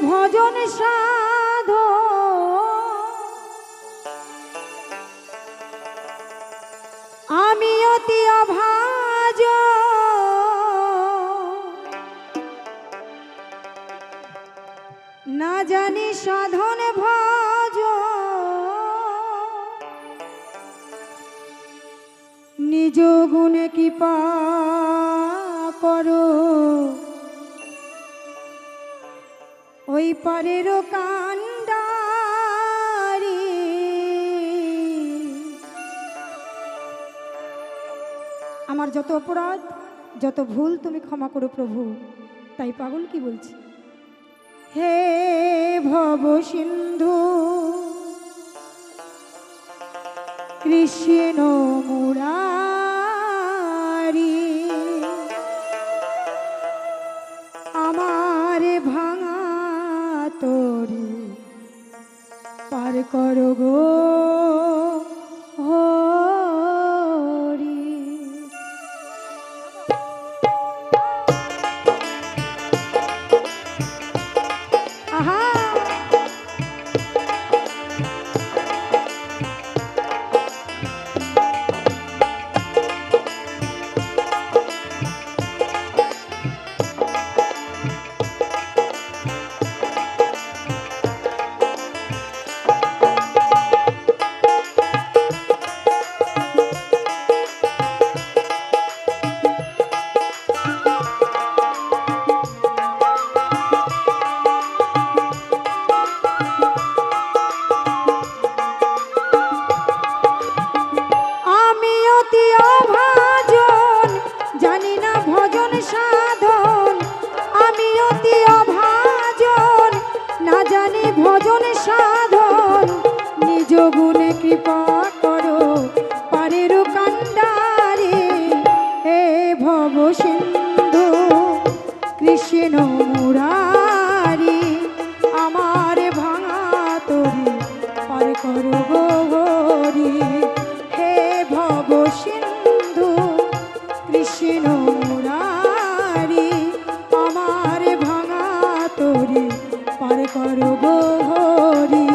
ভজন সাধো আমি অতি অভাজ না জানি সাধন ভজ নিজ গুণে কৃপা করো ওই পারের কান্ডারি আমার যত অপরাধ যত ভুল তুমি ক্ষমা করো প্রভু। তাই পাগল কি বলছি, হে ভব সিন্ধু কৃষ্ণ মুরারি আমার ভাঙা তোরি পার করো গো হরি। আহা ভজন সাধন নিজ গুণে কৃপা করো পারের কান্ডারে হে ভব সিন্ধু কৃষ্ণ মুরারি আমার ভাঙা তোরি পার করো গো হরি। হে ভব সিন্ধু কৃষ্ণ মুরারি আমার ভাঙা তোরি পার করো গো হরি।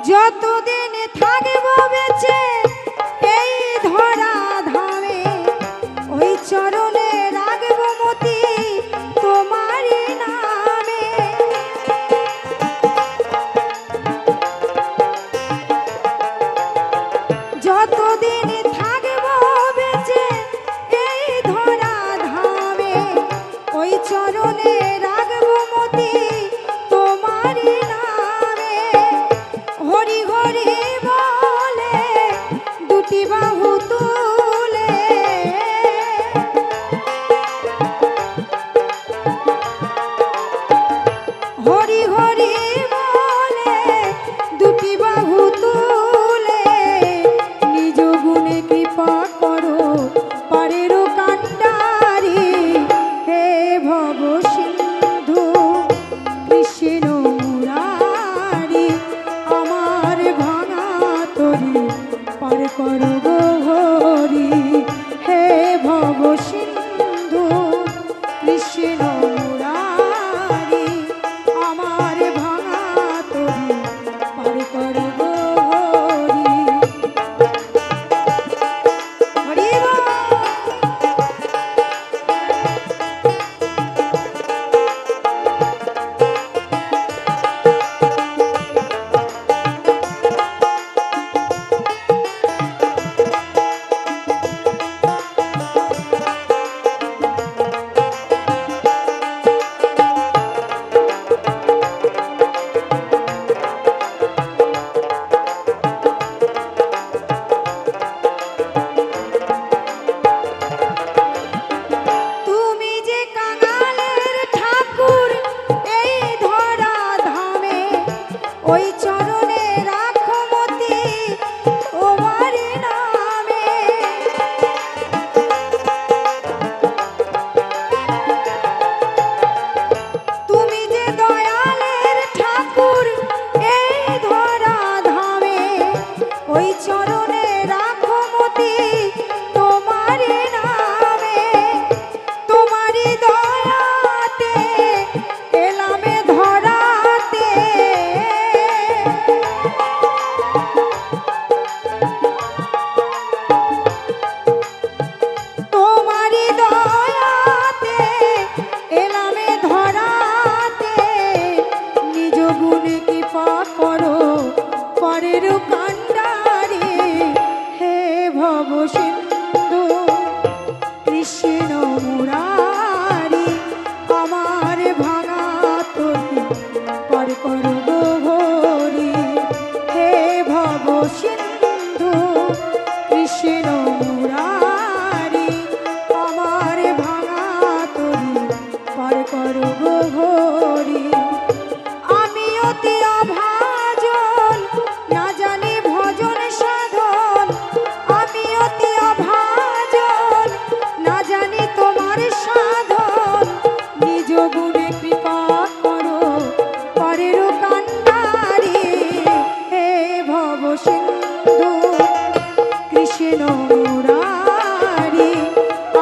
যত ওই চরণে রাখো মতি তোমার নামে। তুমি যে দয়ালের ঠাকুর এই ধরা ধামে, ওই চরণে রাখো মতি তোমার নামে। তোমারই দয়াতে এলামে ধরাতে, তোমারই দয়াতে এলামে ধরাতে, নিজ গুণে কৃপা করো পরের কান্ডারে। হে ভব সিন্ধু কৃষ্ণ মুরারি, আমার ভাঙা তরি পর করো গহরি। হে ভব সিন্ধু কৃষ্ণ মুরারি, আমার ভাঙা তরি পর করো গহরি। আমি অতি অভাজন, না জানি ভজন সাধন। আমি অতি অভাজন, না জানি তোমার সাধন। নিজ গুণে কৃপা করো পরের কান্ডারি। হে ভব সিন্ধু কৃষ্ণ মুরারি,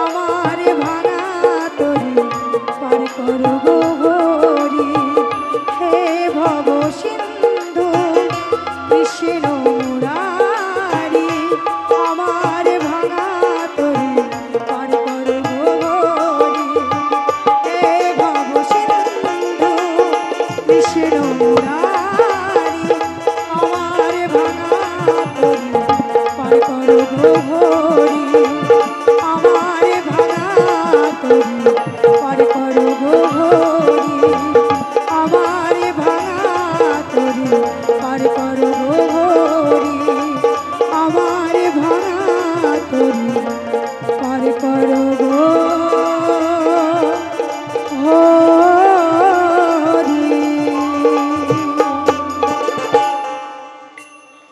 আমার ভাঙা তরি পার করো গহরি। হে ভব সিন্ধু কৃষ্ণ মুরারি, আমার ভাঙা তরি পার করো গহরি। হে ভব সিন্ধু কৃষ্ণ মুরারি।